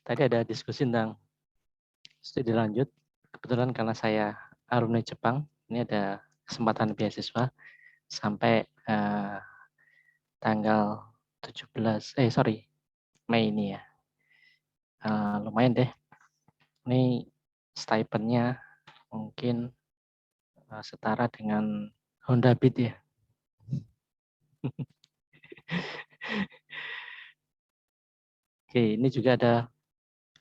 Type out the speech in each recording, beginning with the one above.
tadi ada diskusi tentang studi lanjut. Kebetulan karena saya alumni Jepang, ini ada kesempatan beasiswa sampai tanggal 17, Mei ini ya. Lumayan deh. Ini stipendnya mungkin setara dengan Honda Beat ya. Oke, ini juga ada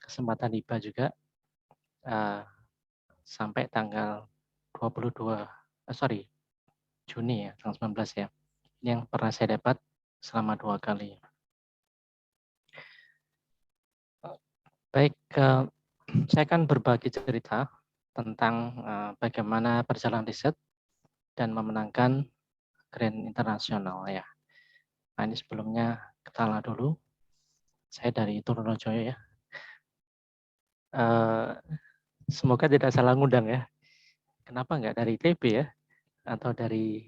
kesempatan hibah juga sampai tanggal 22, Juni ya, tanggal 19 ya. Ini yang pernah saya dapat selama 2 kali. Baik, saya akan berbagi cerita tentang bagaimana berjalan riset dan memenangkan grant internasional ya. Nah ini sebelumnya kenalan dulu, saya dari Trunojoyo ya. Semoga tidak salah ngundang ya. Kenapa nggak dari ITB ya? Atau dari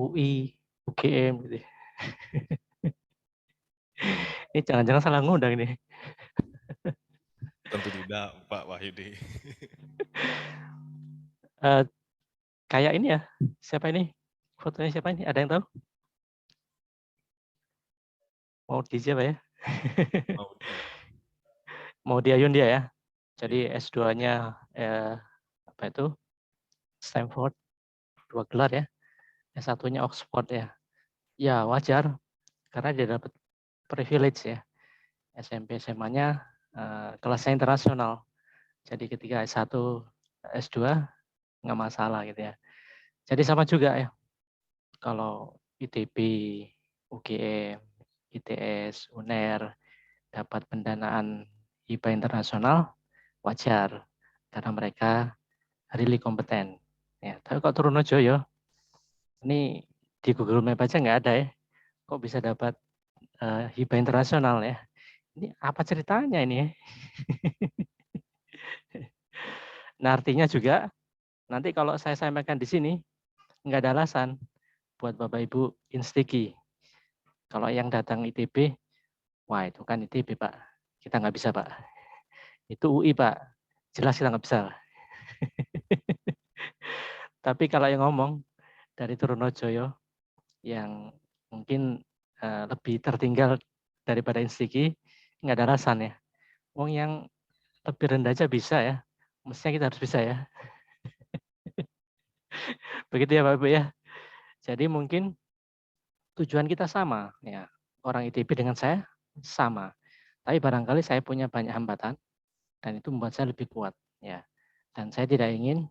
UI, UGM gitu. Ini jangan-jangan salah ngundang ini. Tentu tidak, Pak Wahyudi. Kayak ini ya, siapa ini? Fotonya siapa ini? Ada yang tahu? Mau di siapa ya? Mau di Ayun dia ya. Jadi S2-nya apa itu? Stanford, 2 gelar ya. S1-nya Oxford ya. Ya wajar, karena dia dapat privilege ya. SMP SMA-nya kelasnya internasional. Jadi ketika S1, S2 nggak masalah gitu ya. Jadi sama juga ya. Kalau ITB, UGM, ITS, UNER dapat pendanaan hibah internasional, wajar karena mereka really kompeten. Ya, tapi kok Trunojoyo ini di Google Map aja nggak ada ya. Kok bisa dapat hibah internasional ya? Ini apa ceritanya ini? Nah artinya juga nanti kalau saya sampaikan di sini nggak ada alasan buat Bapak Ibu instiki. Kalau yang datang ITB, wah itu kan ITB Pak, kita nggak bisa Pak. Itu UI Pak, jelas kita nggak bisa. Tapi kalau yang ngomong dari Trunojoyo yang mungkin lebih tertinggal daripada Instiki, nggak ada alasan ya. Wong yang lebih rendah aja bisa ya, mestinya kita harus bisa ya. Begitu ya Pak Ibu ya. Jadi mungkin tujuan kita sama ya. Orang ITB dengan saya sama. Tapi barangkali saya punya banyak hambatan dan itu membuat saya lebih kuat ya. Dan saya tidak ingin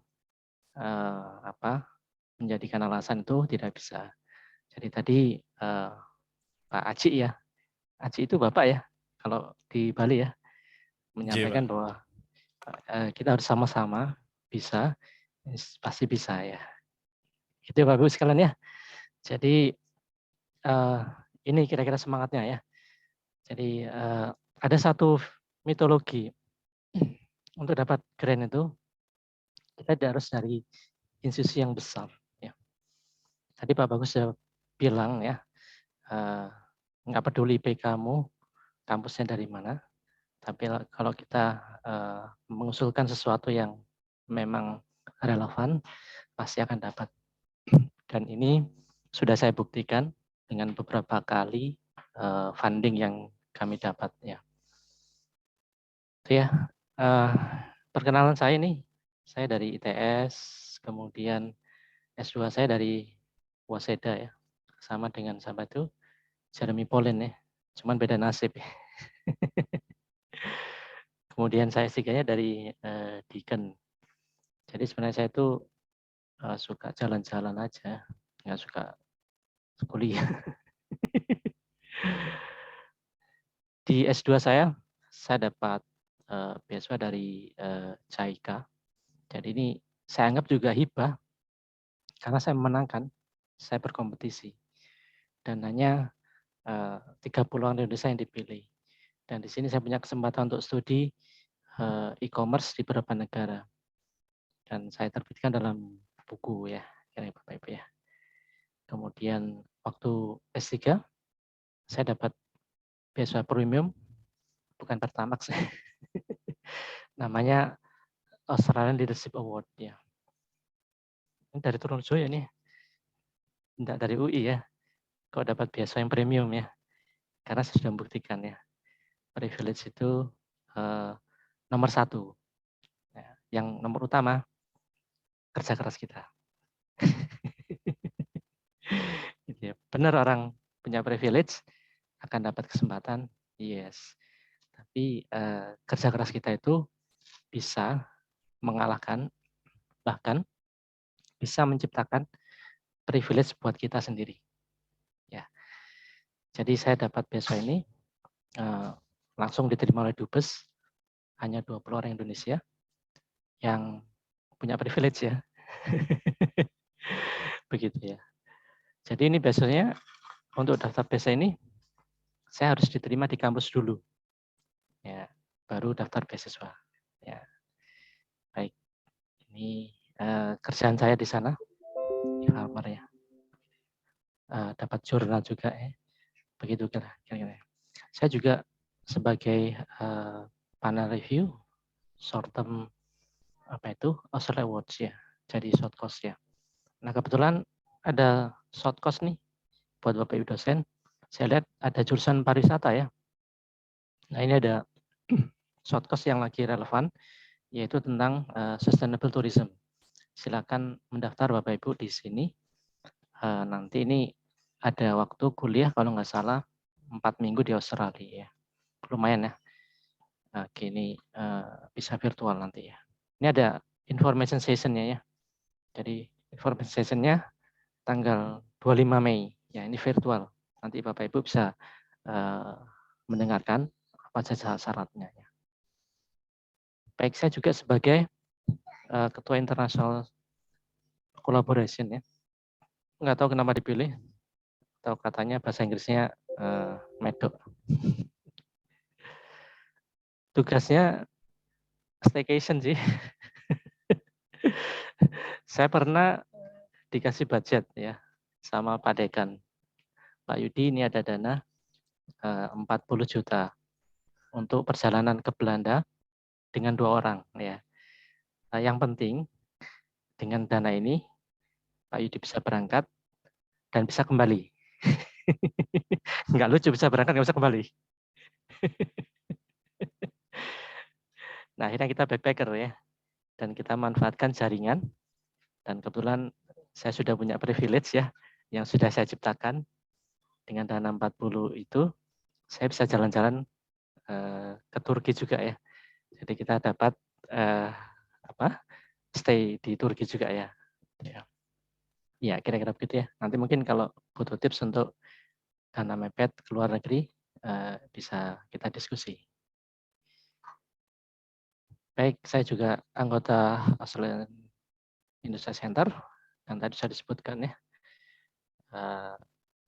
menjadikan alasan itu tidak bisa. Jadi tadi Pak Aji ya, Aji itu Bapak ya, kalau di Bali ya, menyampaikan bahwa kita harus sama-sama bisa, pasti bisa ya. Itu ya Bapak Ibu sekalian ya. Jadi ini kira-kira semangatnya ya. Jadi ada satu mitologi untuk dapat grant itu kita tidak harus dari institusi yang besar. Ya. Tadi Pak Bagus sudah bilang ya, nggak peduli IPK-mu, kampusnya dari mana, tapi kalau kita mengusulkan sesuatu yang memang relevan, pasti akan dapat. Dan ini sudah saya buktikan dengan beberapa kali funding yang kami dapat ya. Itu ya. Perkenalan saya nih, saya dari ITS, kemudian S2 saya dari Waseda ya, sama dengan sahabat itu Jeremy Polin ya, cuman beda nasib ya. Kemudian saya S3-nya dari Deakin. Jadi sebenarnya saya itu suka jalan-jalan aja, nggak suka kuliah. Di S2 saya dapat beasiswa dari JICA. Jadi ini saya anggap juga hibah karena saya memenangkan, saya berkompetisi. Dan hanya 30 orang Indonesia yang dipilih. Dan di sini saya punya kesempatan untuk studi e-commerce di beberapa negara. Dan saya terbitkan dalam buku ya, kira Bapak Ibu ya. Kemudian waktu S3 saya dapat beasiswa premium, bukan Pertamax. namanya Australian Leadership Award ya. Ini dari Trunojoyo nih, tidak dari UI ya. Kok dapat beasiswa yang premium ya? Karena saya sudah membuktikan ya, privilege itu nomor satu. Ya. Yang nomor utama kerja keras kita. Gitu ya. Benar orang punya privilege akan dapat kesempatan, yes. Tapi kerja keras kita itu bisa mengalahkan, bahkan bisa menciptakan privilege buat kita sendiri. Ya. Jadi saya dapat beasiswa ini langsung diterima oleh Dubes, hanya 20 orang Indonesia yang punya privilege ya. Begitu ya. Jadi ini biasanya untuk daftar beasiswa ini saya harus diterima di kampus dulu. Ya, baru daftar beasiswa. Ya. Baik. Ini kerjaan saya di sana di Kalmar ya. Dapat jurnal juga ya. Begitu kira-kira. Saya juga sebagai panel review short term Australia Awards ya. Jadi short course ya. Nah, kebetulan ada short course nih buat Bapak Ibu dosen. Saya lihat ada jurusan pariwisata ya. Nah, ini ada short course yang lagi relevan yaitu tentang sustainable tourism. Silakan mendaftar Bapak Ibu di sini. Nanti ini ada waktu kuliah kalau nggak salah 4 minggu di Australia ya. Lumayan ya. Gini bisa virtual nanti ya. Ini ada information session-nya ya. Jadi information session-nya tanggal 25 Mei. Ya, ini virtual. Nanti Bapak Ibu bisa mendengarkan apa saja syaratnya ya. Baik, saya juga sebagai Ketua International Collaboration ya. Nggak tahu kenapa dipilih, atau katanya bahasa Inggrisnya medok. Tugasnya staycation sih. Saya pernah dikasih budget ya sama Pak Dekan. Pak Yudi, ini ada dana 40 juta untuk perjalanan ke Belanda dengan 2 orang ya. Nah, yang penting dengan dana ini Pak Yudi bisa berangkat dan bisa kembali. Enggak lucu, bisa berangkat nggak bisa kembali. Nah, akhirnya kita backpacker ya. Dan kita manfaatkan jaringan. Dan kebetulan saya sudah punya privilege ya, yang sudah saya ciptakan. Dengan dana 40 itu, saya bisa jalan-jalan ke Turki juga ya. Jadi kita dapat stay di Turki juga ya. Ya, kira-kira begitu ya. Nanti mungkin kalau butuh tips untuk dana mepet ke luar negeri, bisa kita diskusi. Baik, saya juga anggota Australian Industry Center, yang tadi sudah disebutkan ya.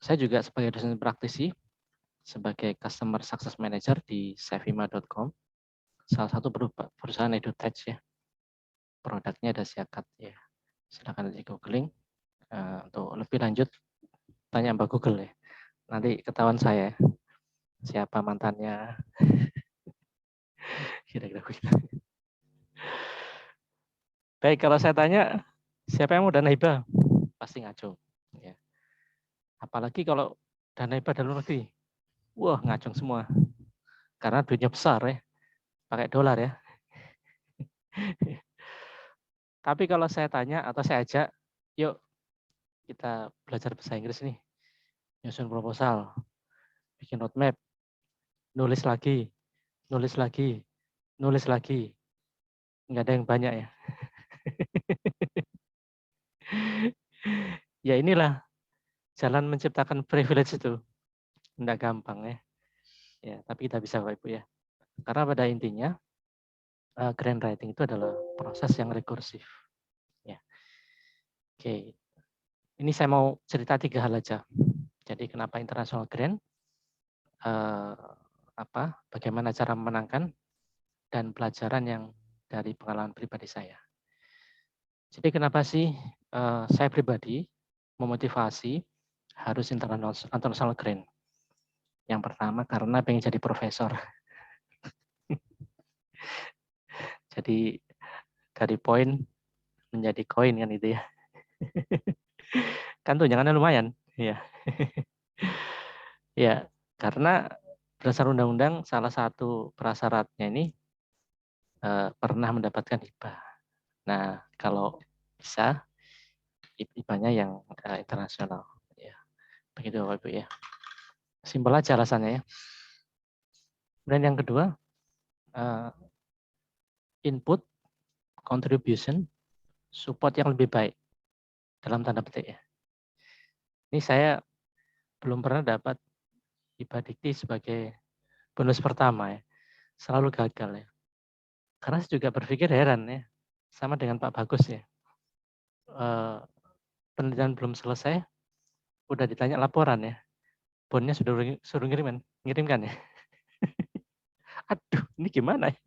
Saya juga sebagai dosen praktisi, sebagai Customer Success Manager di savima.com, salah satu perusahaan edutech ya. Produknya ada Siakat ya. Silakan di googling. Untuk lebih lanjut, tanya Mbak Google ya. Nanti ketahuan saya siapa mantannya. Kira-kira begitu. Baik, kalau saya tanya, siapa yang mau dana hibah? Pasti ngaco. Ya. Apalagi kalau dana hibah dari luar negeri. Wah, ngacung semua. Karena duitnya besar ya. Pakai dolar ya. Tapi kalau saya tanya atau saya ajak, yuk kita belajar bahasa Inggris nih. Nyusun proposal, bikin roadmap, nulis lagi, nulis lagi, nulis lagi. Nggak ada yang banyak ya. Ya inilah jalan menciptakan privilege itu. Nggak gampang ya. Ya, tapi kita bisa Bapak Ibu ya. Karena pada intinya grant writing itu adalah proses yang rekursif. Ya. Oke. Ini saya mau cerita 3 hal aja. Jadi kenapa international grant? Bagaimana cara memenangkan dan pelajaran yang dari pengalaman pribadi saya. Jadi kenapa sih saya pribadi memotivasi harus international grant? Yang pertama karena pengen jadi profesor. Jadi dari poin menjadi koin kan itu ya. Kan tunjangannya lumayan. Ya. Ya, karena berdasar undang-undang salah satu prasyaratnya ini pernah mendapatkan hibah. Nah, kalau bisa hibahnya yang internasional. Ya, begitu Bapak Ibu ya. Simpel aja alasannya ya. Dan yang kedua, input, contribution, support yang lebih baik dalam tanda petik ya. Ini saya belum pernah dapat hibah dikti sebagai bonus pertama ya. Selalu gagal ya. Karena saya juga berpikir heran ya. Sama dengan Pak Bagus ya. Penelitian belum selesai, udah ditanya laporan ya. Bonnya sudah suruh ngirimkan ya. Aduh, ini gimana ya?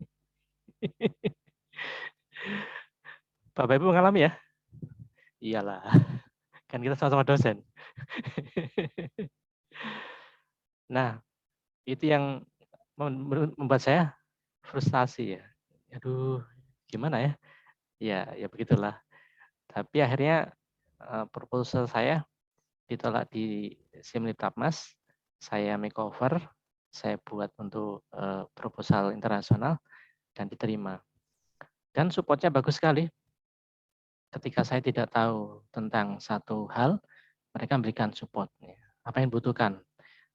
Bapak Ibu mengalami ya? Iyalah, kan kita sama-sama dosen. Nah, itu yang membuat saya frustasi ya. Aduh, gimana ya? Ya begitulah. Tapi akhirnya proposal saya ditolak di Simliptapmas. Saya makeover, saya buat untuk proposal internasional dan diterima. Dan supportnya bagus sekali. Ketika saya tidak tahu tentang satu hal, mereka memberikan support. Apa yang dibutuhkan?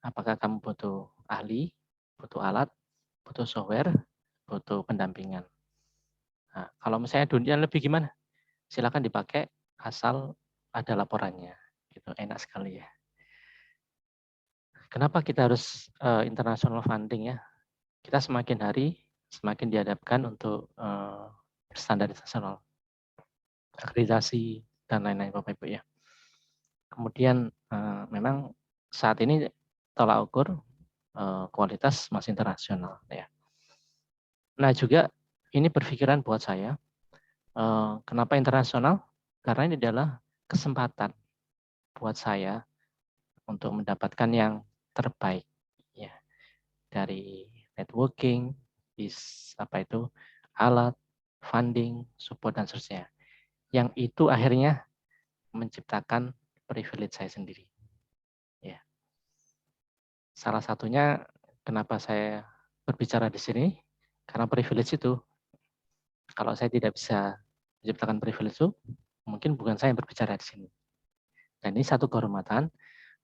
Apakah kamu butuh ahli, butuh alat, butuh software, butuh pendampingan. Nah, kalau misalnya dunia lebih gimana? Silakan dipakai asal ada laporannya. Gitu, enak sekali ya. Kenapa kita harus international funding ya? Kita semakin hari semakin dihadapkan untuk standar internasional, akreditasi dan lain-lain Bapak Ibu ya. Kemudian memang saat ini tolak ukur kualitas masih internasional ya. Nah juga ini berpikiran buat saya, kenapa internasional? Karena ini adalah kesempatan buat saya untuk mendapatkan yang terbaik ya, dari networking, alat, funding, support dan seterusnya. Yang itu akhirnya menciptakan privilege saya sendiri. Ya. Salah satunya kenapa saya berbicara di sini, karena privilege itu, kalau saya tidak bisa menciptakan privilege itu, mungkin bukan saya yang berbicara di sini. Dan ini satu kehormatan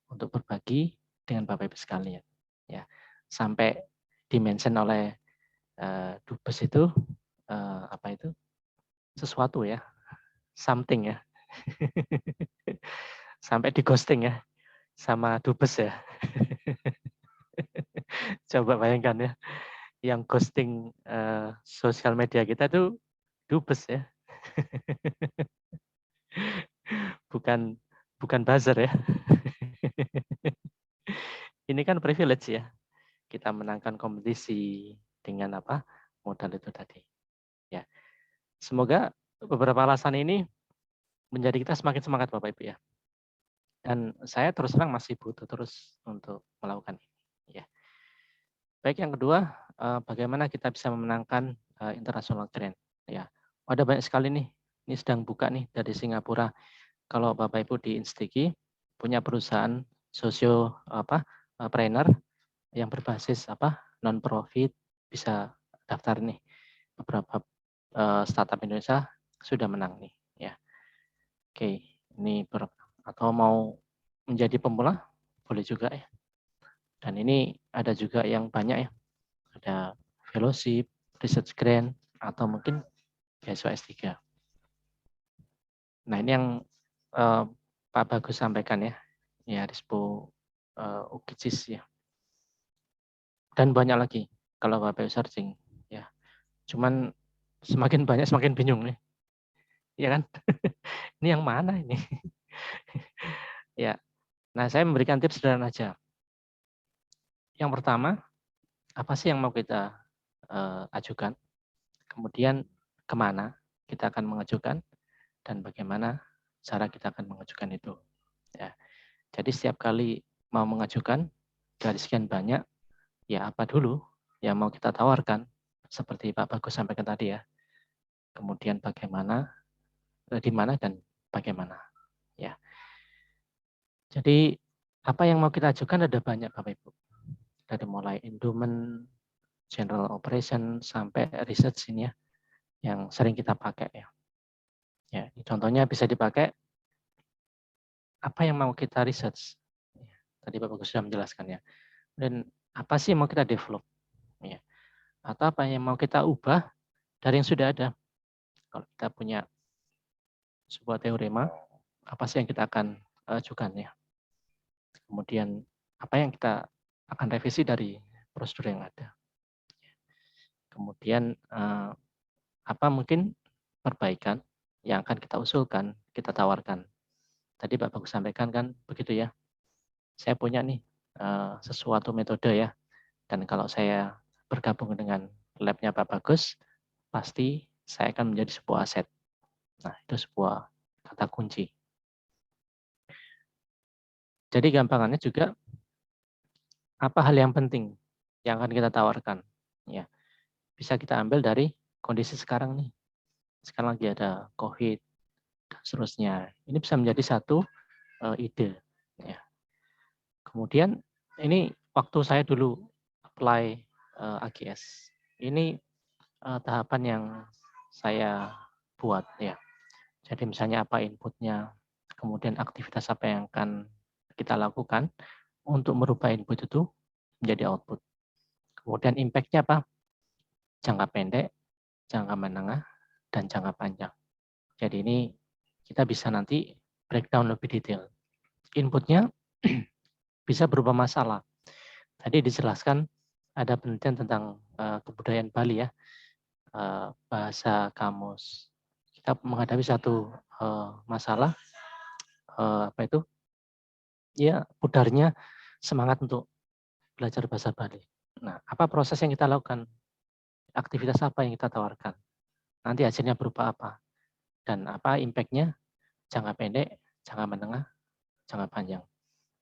untuk berbagi dengan Bapak Ibu sekalian. Ya, sampai dimention oleh Dubes itu apa itu sesuatu ya, something ya, sampai di ghosting ya sama Dubes ya. Coba bayangkan ya, yang ghosting sosial media kita itu Dubes ya. bukan buzzer ya. Ini kan privilege ya. Kita menangkan kompetisi dengan apa? Modal itu tadi. Ya. Semoga beberapa alasan ini menjadi kita semakin semangat Bapak Ibu ya. Dan saya terus terang masih butuh terus untuk melakukan ini ya. Baik, yang kedua, bagaimana kita bisa memenangkan international grant ya. Ada banyak sekali nih. Ini sedang buka nih dari Singapura. Kalau Bapak Ibu di Instiki punya perusahaan trainer yang berbasis non profit, bisa daftar nih. Beberapa startup Indonesia sudah menang nih ya. Oke, ini atau mau menjadi pemula boleh juga ya. Dan ini ada juga yang banyak ya. Ada fellowship, research grant, atau mungkin beasiswa S3. Nah, ini yang Pak Bagus sampaikan ya. Ya, Rispo UKICIS ya. Dan banyak lagi kalau Bapak searching ya. Cuman semakin banyak semakin bingung nih. Iya kan? Ini yang mana ini? Ya. Nah, saya memberikan tips sederhana aja. Yang pertama, apa sih yang mau kita ajukan? Kemudian kemana kita akan mengajukan dan bagaimana cara kita akan mengajukan itu. Ya. Jadi setiap kali mau mengajukan dari sekian banyak, ya apa dulu yang mau kita tawarkan, seperti Pak Bagus sampaikan tadi ya. kemudian bagaimana, di mana dan bagaimana. Ya. Jadi apa yang mau kita ajukan ada banyak Bapak Ibu. Dari mulai endowment, general operation sampai research ini ya, yang sering kita pakai ya. Ya, contohnya bisa dipakai apa yang mau kita research. Ya, tadi Bapak Gus sudah menjelaskan ya. Dan apa sih yang mau kita develop? Ya. Atau apa yang mau kita ubah dari yang sudah ada. Kalau kita punya sebuah teorema, apa sih yang kita akan ajukan ya. Kemudian apa yang kita akan revisi dari prosedur yang ada. Kemudian apa mungkin perbaikan yang akan kita usulkan, kita tawarkan. Tadi Pak Bagus sampaikan kan begitu ya. Saya punya nih sesuatu metode ya. Dan kalau saya bergabung dengan labnya Pak Bagus, pasti saya akan menjadi sebuah aset. Nah, itu sebuah kata kunci. Jadi gampangannya juga apa hal yang penting yang akan kita tawarkan. Ya, bisa kita ambil dari kondisi sekarang nih. Sekarang lagi ada COVID dan seterusnya. Ini bisa menjadi satu ide. Ya. Kemudian ini waktu saya dulu apply AGS. Ini tahapan yang saya buat ya. Jadi misalnya apa inputnya, kemudian aktivitas apa yang akan kita lakukan untuk merubah input itu menjadi output. Kemudian impact-nya apa? Jangka pendek, jangka menengah, dan jangka panjang. Jadi ini kita bisa nanti breakdown lebih detail. Inputnya bisa berupa masalah. Tadi dijelaskan ada penelitian tentang kebudayaan Bali ya, bahasa kamus. Kita menghadapi satu masalah, apa itu? Ya, pudarnya semangat untuk belajar bahasa Bali. Nah, apa proses yang kita lakukan? Aktivitas apa yang kita tawarkan? Nanti hasilnya berupa apa? Dan apa impact-nya? Jangka pendek, jangka menengah, jangka panjang.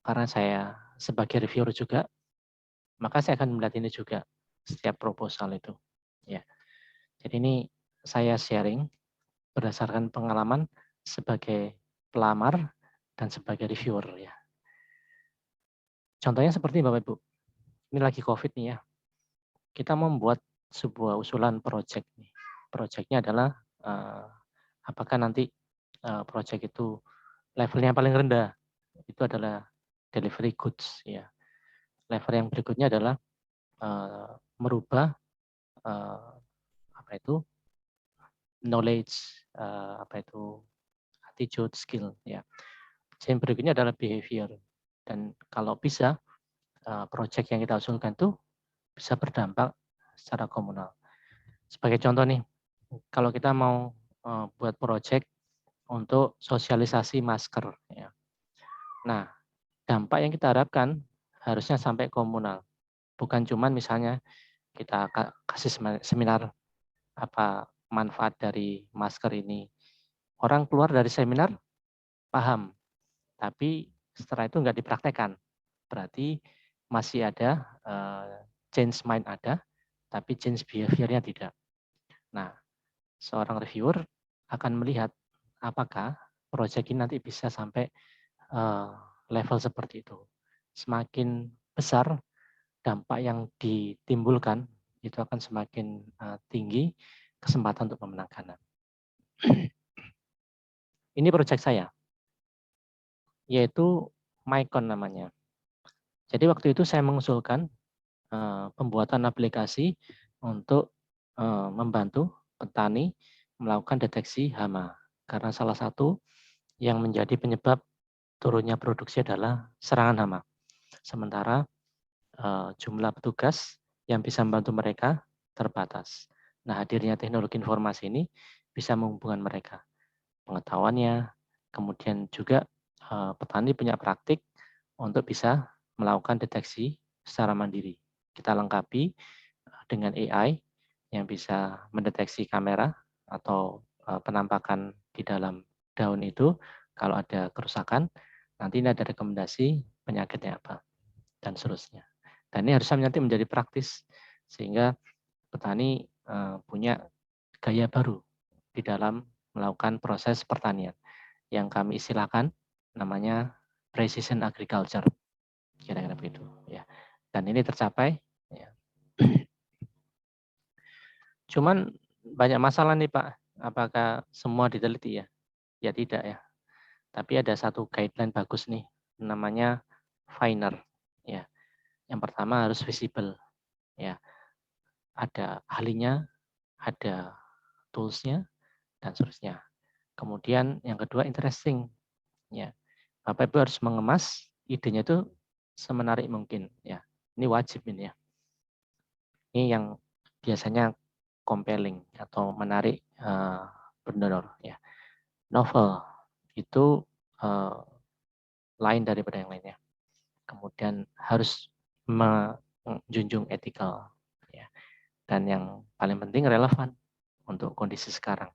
Karena saya sebagai reviewer juga, maka saya akan melihat ini juga setiap proposal itu. Ya, jadi ini saya sharing berdasarkan pengalaman sebagai pelamar dan sebagai reviewer ya. Contohnya seperti Bapak Ibu, ini lagi COVID nih ya. Kita membuat sebuah usulan project nih. Projectnya adalah apakah nanti project itu levelnya paling rendah itu adalah delivery goods ya. Level yang berikutnya adalah merubah apa itu knowledge, apa itu attitude, skill ya. Yang berikutnya adalah behavior. Dan kalau bisa project yang kita usulkan itu bisa berdampak secara komunal. Sebagai contoh nih, kalau kita mau buat project untuk sosialisasi masker ya. Nah, dampak yang kita harapkan harusnya sampai komunal. Bukan cuman misalnya kita kasih seminar apa manfaat dari masker ini. Orang keluar dari seminar paham, tapi setelah itu nggak dipraktekkan. Berarti masih ada change mind ada, tapi change behavior-nya tidak. Nah, seorang reviewer akan melihat apakah proyek ini nanti bisa sampai level seperti itu. Semakin besar dampak yang ditimbulkan, itu akan semakin tinggi kesempatan untuk pemenangan. Ini proyek saya, yaitu Mycon namanya. Jadi waktu itu saya mengusulkan pembuatan aplikasi untuk membantu petani melakukan deteksi hama. Karena salah satu yang menjadi penyebab turunnya produksi adalah serangan hama. Sementara jumlah petugas yang bisa membantu mereka terbatas. Nah, hadirnya teknologi informasi ini bisa menghubungkan mereka. Pengetahuannya, kemudian juga petani punya praktik untuk bisa melakukan deteksi secara mandiri. Kita lengkapi dengan AI yang bisa mendeteksi kamera atau penampakan di dalam daun itu kalau ada kerusakan, nanti ini ada rekomendasi penyakitnya apa dan seterusnya. Dan ini harusnya nanti menjadi praktis sehingga petani punya gaya baru di dalam melakukan proses pertanian yang kami istilahkan namanya precision agriculture, kira-kira begitu ya. Dan ini tercapai ya. Cuman banyak masalah nih Pak, apakah semua diteliti ya? Ya tidak ya. Tapi ada satu guideline bagus nih, namanya FINER ya. Yang pertama harus visible ya. Ada ahlinya, ada tools-nya dan seterusnya. Kemudian yang kedua interesting ya. Bapak Ibu harus mengemas idenya itu semenarik mungkin ya. Ini wajib ini ya. Ini yang biasanya compelling atau menarik pendonor ya. Novel itu lain daripada yang lainnya. Kemudian harus menjunjung etikal ya. Dan yang paling penting relevan untuk kondisi sekarang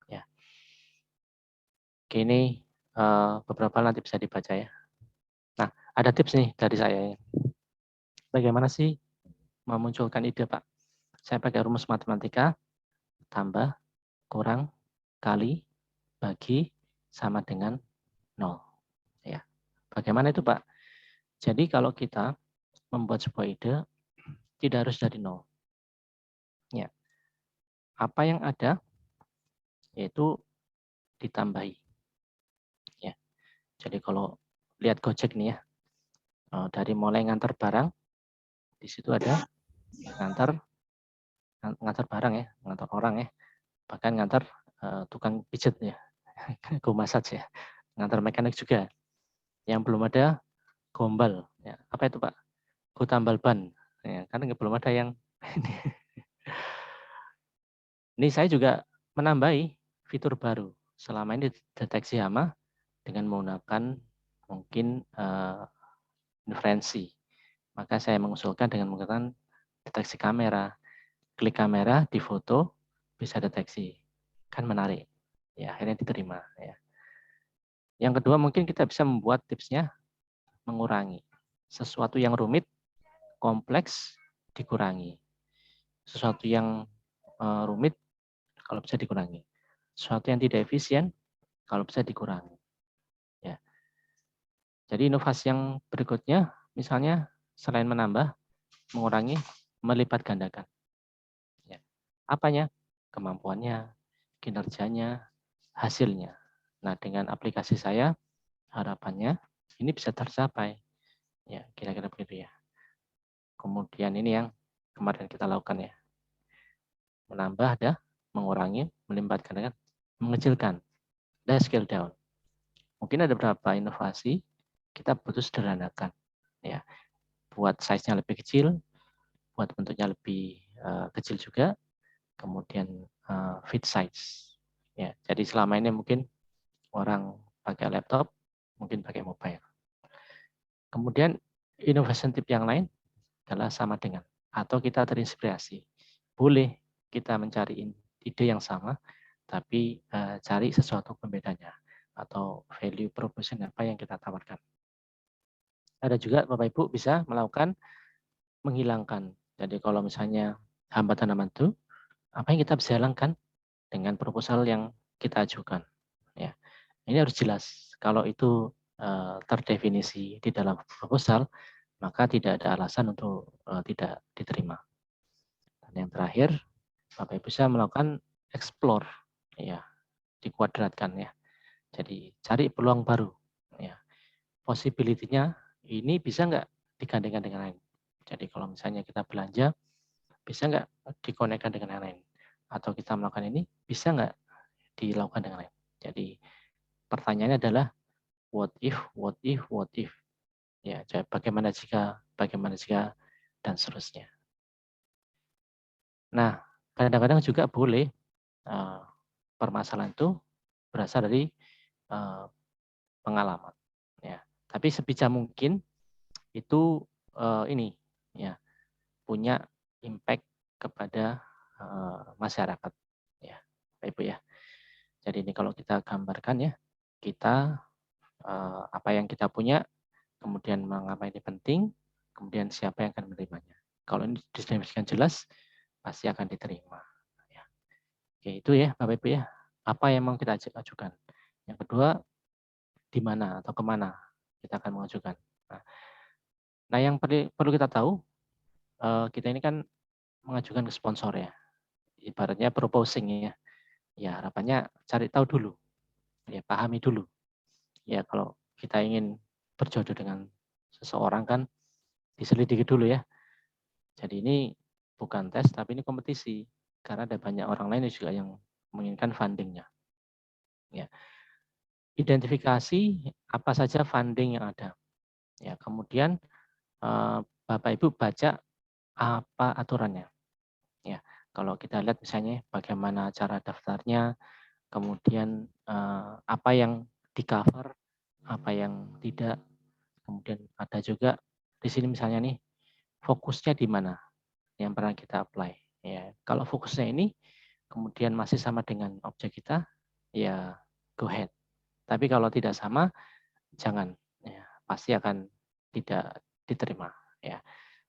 ya. Oke, ini beberapa nanti bisa dibaca ya. Nah, ada tips nih dari saya ya. Bagaimana sih memunculkan ide, Pak? Saya pakai rumus matematika, tambah, kurang, kali, bagi, sama dengan 0. Ya. Bagaimana itu, Pak? Jadi kalau kita membuat sebuah ide, tidak harus dari 0. Ya. Apa yang ada, yaitu ditambahi. Ya. Jadi kalau lihat Gojek nih ya, dari mulai ngantar barang, di situ ada ngantar barang ya, ngantar orang ya, bahkan ngantar tukang pijet ya, go massage ya, ngantar mekanik juga. Yang belum ada gombal, ya. Apa itu Pak? Go tambal ban, ya, kan belum ada yang ini saya juga menambahi fitur baru. Selama ini deteksi hama dengan menggunakan mungkin inferensi. Maka saya mengusulkan dengan menggunakan deteksi kamera. Klik kamera di foto bisa deteksi. Kan menarik. Ya, akhirnya diterima ya. Yang kedua mungkin kita bisa membuat tipsnya mengurangi. Sesuatu yang rumit, kompleks dikurangi. Sesuatu yang rumit kalau bisa dikurangi. Sesuatu yang tidak efisien kalau bisa dikurangi. Ya. Jadi inovasi yang berikutnya misalnya selain menambah, mengurangi, melipat gandakan. Ya. Apanya? Kemampuannya, kinerjanya, hasilnya. Nah, dengan aplikasi saya, harapannya ini bisa tercapai. Ya, kira-kira begitu ya. Kemudian ini yang kemarin kita lakukan ya. Menambah ada, mengurangi, melipat gandakan, mengecilkan, dan scale down. Mungkin ada beberapa inovasi kita butuh sederhanakan. Ya, buat size-nya lebih kecil, buat bentuknya lebih kecil juga, kemudian fit size. Ya, jadi selama ini mungkin orang pakai laptop, mungkin pakai mobile. Kemudian innovation tip yang lain adalah sama dengan atau kita terinspirasi. Boleh kita mencari ide yang sama, tapi cari sesuatu pembedanya atau value proposition apa yang kita tawarkan. Ada juga Bapak Ibu bisa melakukan menghilangkan. Jadi kalau misalnya hambatan itu, apa yang kita bisa hilangkan dengan proposal yang kita ajukan. Ya, ini harus jelas. Kalau itu terdefinisi di dalam proposal, maka tidak ada alasan untuk tidak diterima. Dan yang terakhir, Bapak Ibu bisa melakukan explore, ya, dikuadratkan ya. Jadi cari peluang baru, ya. Possibility-nya ini bisa nggak digandengkan dengan lain. Jadi kalau misalnya kita belanja, bisa nggak dikonekkan dengan yang lain? Atau kita melakukan ini, bisa nggak dilakukan dengan lain? Jadi pertanyaannya adalah what if, what if, what if. Ya, bagaimana jika, dan seterusnya. Nah, kadang-kadang juga boleh permasalahan itu berasal dari pengalaman. Ya, tapi sebisa mungkin itu ini ya punya impact kepada masyarakat. Ya, Bapak Ibu ya. Jadi ini kalau kita gambarkan ya, kita apa yang kita punya, kemudian mengapa ini penting, kemudian siapa yang akan menerimanya. Kalau ini didefinisikan jelas, pasti akan diterima. Ya. Oke, itu ya Bapak Ibu ya. apa yang mau kita ajukan. Yang kedua, di mana atau kemana kita akan mengajukan. Nah, yang perlu kita tahu, kita ini kan mengajukan ke sponsor ya, ibaratnya proposing ya. Ya harapannya cari tahu dulu, ya pahami dulu. Ya kalau kita ingin berjodoh dengan seseorang kan diselidiki dulu ya. Jadi ini bukan tes tapi ini kompetisi karena ada banyak orang lain juga yang menginginkan fundingnya. Ya. Identifikasi apa saja funding yang ada. Ya, kemudian Bapak Ibu baca apa aturannya. Ya, kalau kita lihat misalnya bagaimana cara daftarnya, kemudian apa yang di cover, apa yang tidak, kemudian ada juga di sini misalnya nih fokusnya di mana yang pernah kita apply. Ya, kalau fokusnya ini kemudian masih sama dengan objek kita, ya go ahead. Tapi kalau tidak sama, jangan. Ya, pasti akan tidak diterima. Ya,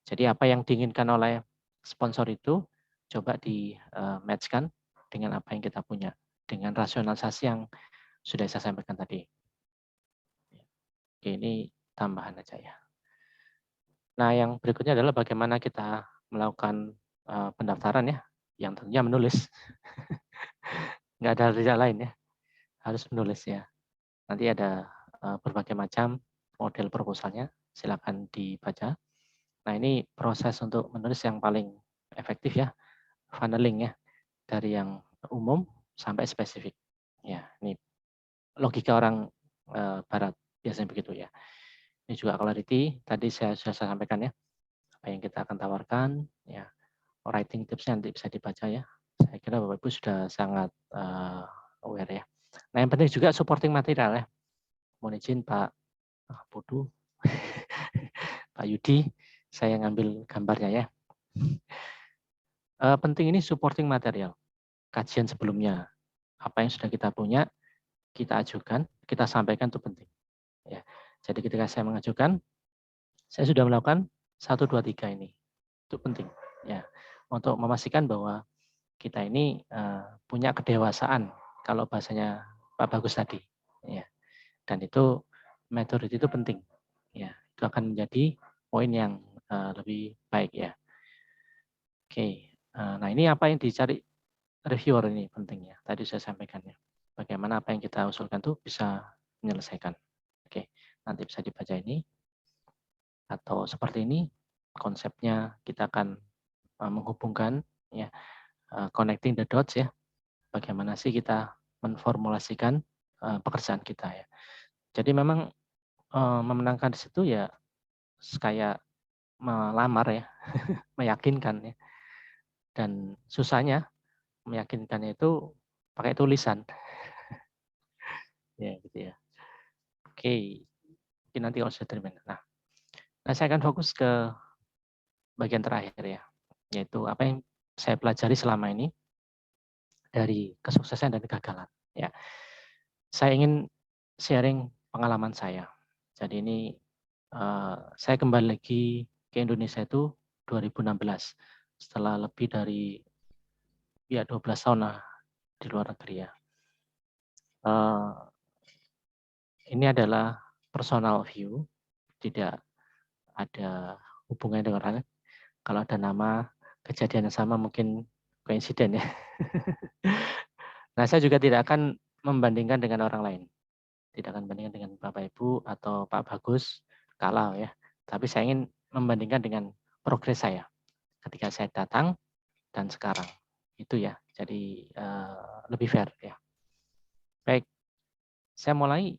jadi apa yang diinginkan oleh sponsor itu coba di matchkan dengan apa yang kita punya, dengan rasionalisasi yang sudah saya sampaikan tadi. Oke, ini tambahan aja ya. Nah, yang berikutnya adalah bagaimana kita melakukan pendaftaran ya, yang tentunya menulis. Nggak ada kerja lain ya, harus menulis ya. Nanti ada berbagai macam model proposalnya, silakan dibaca. Nah, ini proses untuk menulis yang paling efektif ya, funneling ya, dari yang umum sampai spesifik. Ya, ini logika orang barat biasanya begitu ya. Ini juga clarity, tadi saya sudah sampaikan ya, apa yang kita akan tawarkan, ya, writing tipsnya nanti bisa dibaca ya. Saya kira Bapak Ibu sudah sangat aware ya. Nah, yang penting juga supporting material ya. Mohon izin Pak Pudu, Pak Yudi, saya ngambil gambarnya ya. Penting ini supporting material, kajian sebelumnya, apa yang sudah kita punya, kita ajukan, kita sampaikan itu penting. Ya. Jadi ketika saya mengajukan, saya sudah melakukan 1, 2, 3 ini. Itu penting. Ya. Untuk memastikan bahwa kita ini punya kedewasaan, kalau bahasanya Pak Bagus tadi. Ya. Dan itu maturity itu penting. Ya. Itu akan menjadi poin yang lebih baik ya. Oke. Nah ini apa yang dicari reviewer ini pentingnya. Tadi saya sampaikan ya. Bagaimana apa yang kita usulkan itu bisa menyelesaikan. Oke, nanti bisa dibaca ini. Atau seperti ini, konsepnya kita akan menghubungkan, ya, connecting the dots ya. Bagaimana sih kita menformulasikan pekerjaan kita ya. Jadi memang memenangkan di situ ya kayak melamar ya, meyakinkan ya. Dan susahnya meyakinkannya itu pakai tulisan. Ya gitu ya. Oke, mungkin nanti kalau sudah terima. Nah, saya akan fokus ke bagian terakhir ya, yaitu apa yang saya pelajari selama ini dari kesuksesan dan kegagalan. Ya, saya ingin sharing pengalaman saya. Jadi ini saya kembali lagi ke Indonesia itu 2016 setelah lebih dari ya 12 tahun lah di luar negeri ya. Ini adalah personal view, tidak ada hubungannya dengan orang lain. Kalau ada nama kejadian yang sama mungkin koinsiden ya. Nah, saya juga tidak akan membandingkan dengan orang lain. Tidak akan bandingkan dengan Bapak Ibu atau Pak Bagus kalau ya. Tapi saya ingin membandingkan dengan progres saya ketika saya datang dan sekarang. Itu ya. Jadi lebih fair ya. Baik, saya mulai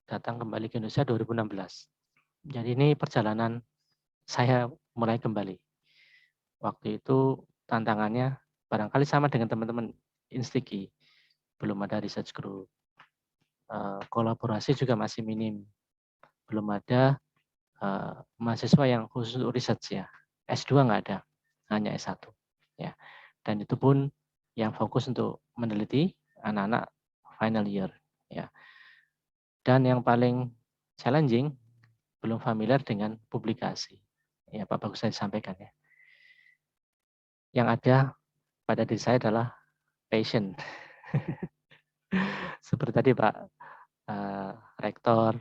datang kembali ke Indonesia 2016. Jadi ini perjalanan saya mulai kembali. Waktu itu tantangannya barangkali sama dengan teman-teman Instiki. Belum ada research group. Kolaborasi juga masih minim. Belum ada mahasiswa yang khusus research ya. S2 nggak ada, hanya S1. Ya. Dan itu pun yang fokus untuk meneliti anak-anak final year. Ya. Dan yang paling challenging, belum familiar dengan publikasi. Ya, Pak Bagus saya sampaikan ya. Yang ada pada diri saya adalah passion. Seperti tadi Pak Rektor,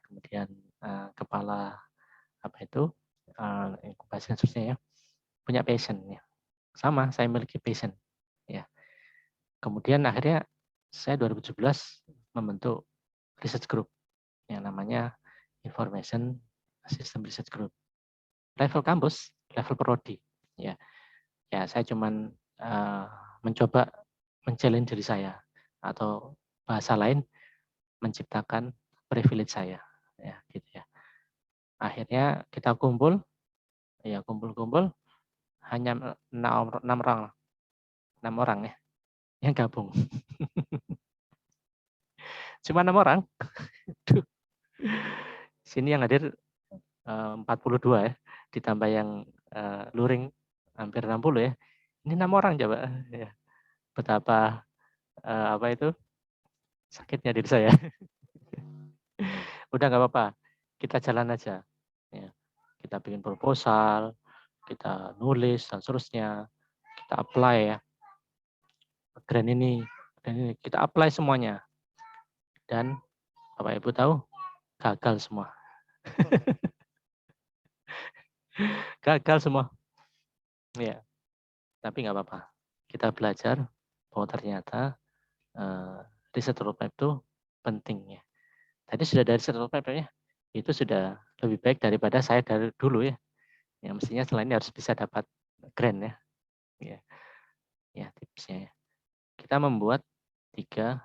kemudian kepala apa itu inkubasi dan seterusnya ya, punya passion ya. Sama, saya memiliki passion ya. Kemudian akhirnya saya 2017 membentuk research group yang namanya Information System Research Group. Level kampus, level prodi ya. Ya, saya cuman mencoba men-challenge diri saya atau bahasa lain menciptakan privilege saya ya gitu ya. Akhirnya kita kumpul hanya 6 orang ya yang gabung. Cuma 6 orang. Duh. Sini yang hadir 42 ya, ditambah yang luring hampir 60 ya. Ini 6 orang coba ya. Betapa apa itu sakitnya diri saya. Udah nggak apa-apa, kita jalan aja. Ya. Kita bikin proposal, kita nulis dan seterusnya, kita apply ya. Grant ini, kita apply semuanya. Dan Bapak Ibu tahu, gagal semua. Gagal semua. Ya, tapi nggak apa-apa. Kita belajar bahwa ternyata riset roadmap itu penting ya. Tadi sudah dari riset roadmap ya, itu sudah lebih baik daripada saya dari dulu ya. Ya mestinya selain ini harus bisa dapat grant ya. Ya tipsnya ya. Kita membuat 3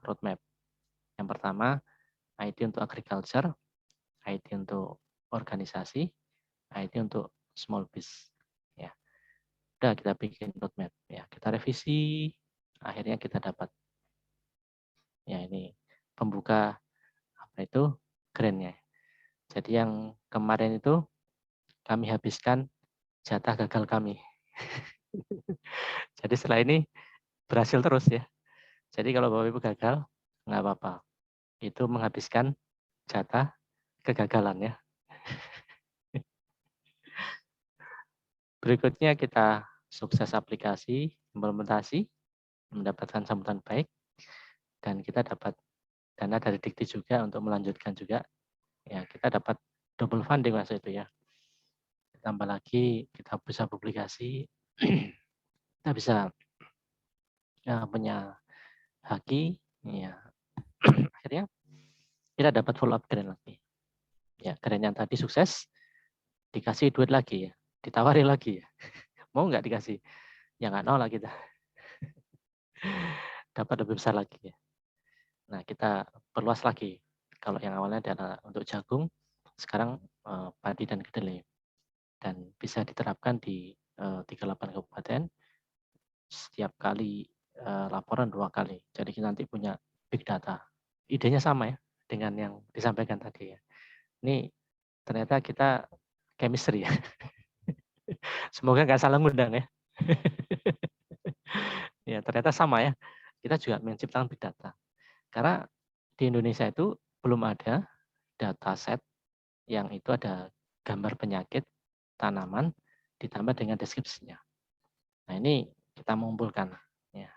roadmap. Yang pertama IT untuk agriculture, IT untuk organisasi, IT untuk small biz. Ya, udah kita bikin roadmap. Ya, kita revisi, akhirnya kita dapat. Ya ini pembuka apa itu grant-nya. Jadi yang kemarin itu kami habiskan jatah gagal kami. Jadi setelah ini berhasil terus ya. Jadi kalau Bapak Ibu gagal, nggak apa-apa. Itu menghabiskan jatah kegagalan ya. Berikutnya kita sukses aplikasi, implementasi, mendapatkan sambutan baik, dan kita dapat dana dari Dikti juga untuk melanjutkan juga. Ya, kita dapat double funding waktu itu ya. Tambah lagi kita bisa publikasi, kita bisa punya haki, ya. Akhirnya kita dapat follow up grant lagi. Ya, grant yang tadi sukses, dikasih duit lagi ya, ditawari lagi ya. Mau nggak dikasih? Ya nggak nolak kita. Dapat lebih besar lagi ya. Nah, kita perluas lagi. Kalau yang awalnya adalah untuk jagung, sekarang padi dan kedelai. Dan bisa diterapkan di 38 kabupaten, setiap kali laporan 2 kali. Jadi kita nanti punya big data. Idenya sama ya dengan yang disampaikan tadi ya. Ini ternyata kita chemistry ya. Semoga nggak salah ngundang ya. Ya ternyata sama ya. Kita juga menciptakan big data. Karena di Indonesia itu belum ada data set yang itu ada gambar penyakit tanaman ditambah dengan deskripsinya. Nah ini kita mengumpulkan ya.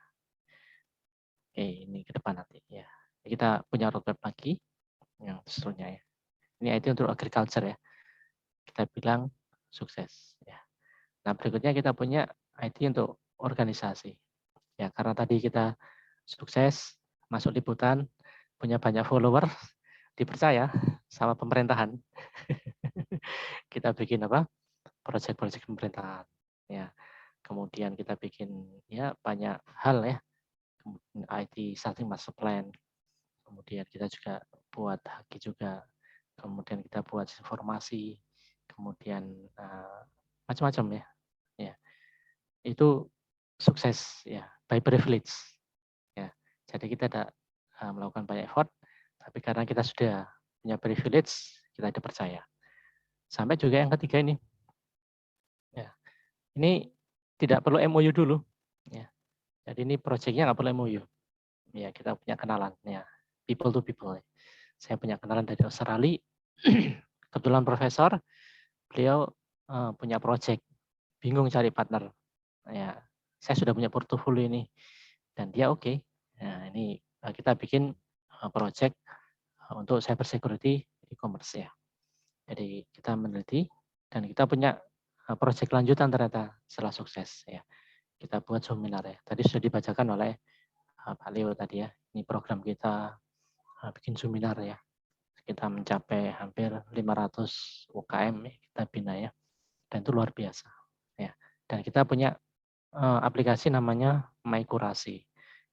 Oke, ini ke depan nanti ya. Kita punya roadmap lagi yang seterusnya ya. Ini IT untuk agriculture ya. Kita bilang sukses ya. Nah, berikutnya kita punya IT untuk organisasi. Ya, karena tadi kita sukses masuk liputan, punya banyak follower, dipercaya sama pemerintahan. Kita bikin apa? Proyek-proyek pemerintahan. Ya. Kemudian kita bikin ya banyak hal ya. Kemudian IT starting master plan. Kemudian kita juga buat haki juga. Kemudian kita buat informasi. Kemudian macam-macam ya. Ya. Itu sukses ya by privilege. Ya. Jadi kita ada melakukan banyak effort, tapi karena kita sudah punya privilege, kita dipercaya. Sampai juga yang ketiga ini, ya, ini tidak perlu MOU dulu, ya. Jadi ini proyeknya nggak perlu MOU, ya kita punya kenalan, ya, people to people. Ya. Saya punya kenalan dari Australia, kebetulan profesor, beliau punya proyek, bingung cari partner, ya. Saya sudah punya portofolio ini, dan dia oke. Nah, ini kita bikin project untuk cyber security e-commerce ya. Jadi kita meneliti dan kita punya project lanjutan ternyata setelah sukses ya. Kita buat seminar ya. Tadi sudah dibacakan oleh Pak Leo tadi ya. Ini program kita bikin seminar ya. Kita mencapai hampir 500 UKM ya, kita bina ya. Dan itu luar biasa ya. Dan kita punya aplikasi namanya MyKurasi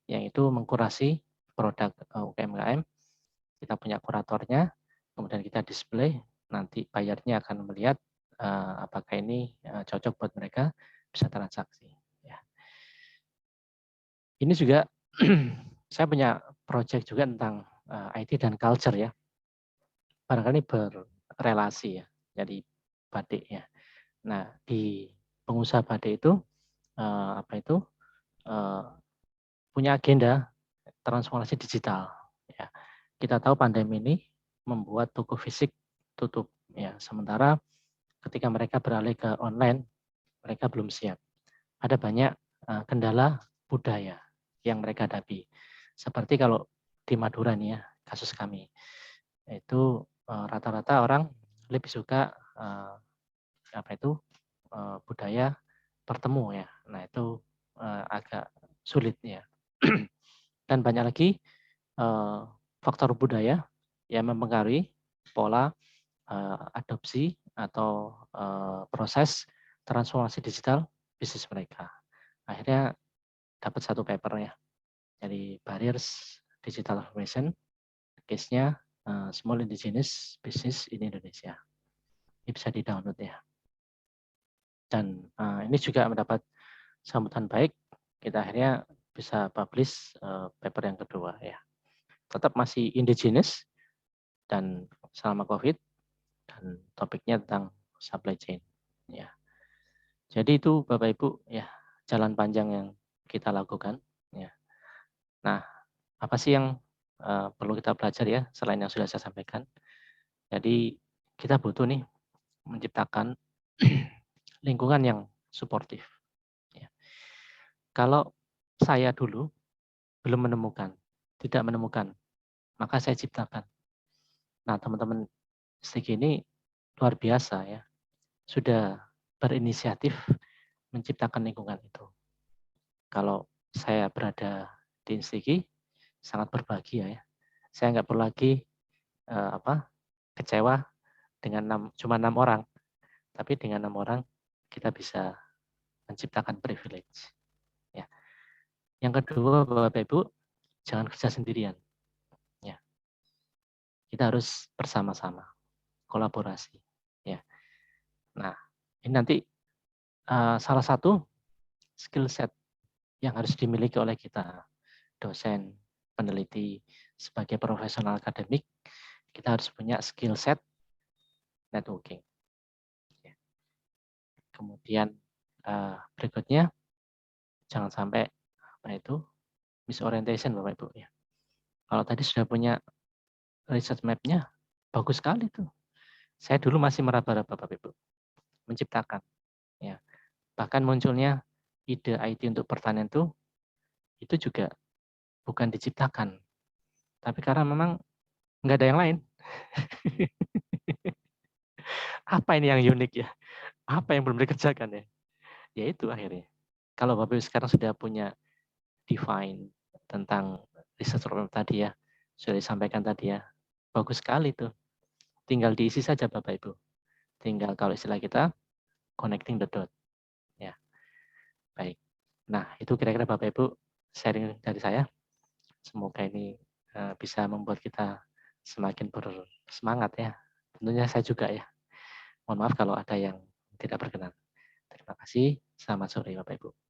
yang itu mengkurasi produk UMKM. Kita punya kuratornya, kemudian kita display, nanti bayarnya akan melihat apakah ini cocok buat mereka, bisa transaksi. Ya. Ini juga saya punya project juga tentang IT dan culture ya. Barangkali berrelasi ya, jadi batik ya. Nah di pengusaha batik itu apa itu punya agenda transformasi digital. Ya. Kita tahu pandemi ini membuat toko fisik tutup. Ya. Sementara ketika mereka beralih ke online, mereka belum siap. Ada banyak kendala budaya yang mereka hadapi. Seperti kalau di Madura nih ya, kasus kami. Itu rata-rata orang lebih suka apa itu budaya bertemu ya. Nah itu agak sulit ya. Dan banyak lagi faktor budaya yang mempengaruhi pola adopsi atau proses transformasi digital bisnis mereka. Akhirnya dapat satu paper ya. Jadi barriers digital transformation, case-nya small indigenous business in Indonesia. Ini bisa di-download ya. Dan ini juga mendapat sambutan baik. Kita akhirnya bisa publish paper yang kedua ya. Tetap masih indigenous dan selama COVID dan topiknya tentang supply chain ya. Jadi itu Bapak Ibu ya jalan panjang yang kita lakukan ya. Nah, apa sih yang perlu kita belajar ya selain yang sudah saya sampaikan? Jadi kita butuh nih menciptakan lingkungan yang suportif ya. Kalau saya dulu belum menemukan, tidak menemukan, maka saya ciptakan. Nah, teman-teman STG ini luar biasa ya. Sudah berinisiatif menciptakan lingkungan itu. Kalau saya berada di Instigi, sangat berbahagia ya. Saya nggak perlu lagi kecewa dengan cuma 6 orang, tapi dengan 6 orang kita bisa menciptakan privilege. Ya. Yang kedua, Bapak Ibu, jangan kerja sendirian. Ya. Kita harus bersama-sama, kolaborasi. Ya. Nah, ini nanti salah satu skill set yang harus dimiliki oleh kita, dosen, peneliti, sebagai profesional akademik, kita harus punya skill set networking. Kemudian berikutnya, jangan sampai apa itu misorientation Bapak Ibu ya. Kalau tadi sudah punya research map-nya, bagus sekali tuh. Saya dulu masih meraba-raba Bapak Ibu, menciptakan. Ya. Bahkan munculnya ide IT untuk pertanian itu juga bukan diciptakan, tapi karena memang nggak ada yang lain. Apa ini yang unik ya? Apa yang belum dikerjakan ya? Ya itu akhirnya. Kalau Bapak Ibu sekarang sudah punya define tentang research roadmap tadi ya, sudah disampaikan tadi ya, bagus sekali tuh. Tinggal diisi saja Bapak Ibu. Tinggal kalau istilah kita, connecting the dot. Ya, baik. Nah, itu kira-kira Bapak Ibu sharing dari saya. Semoga ini bisa membuat kita semakin bersemangat ya. Tentunya saya juga ya. Mohon maaf kalau ada yang tidak berkenan. Terima kasih. Selamat sore Bapak Ibu.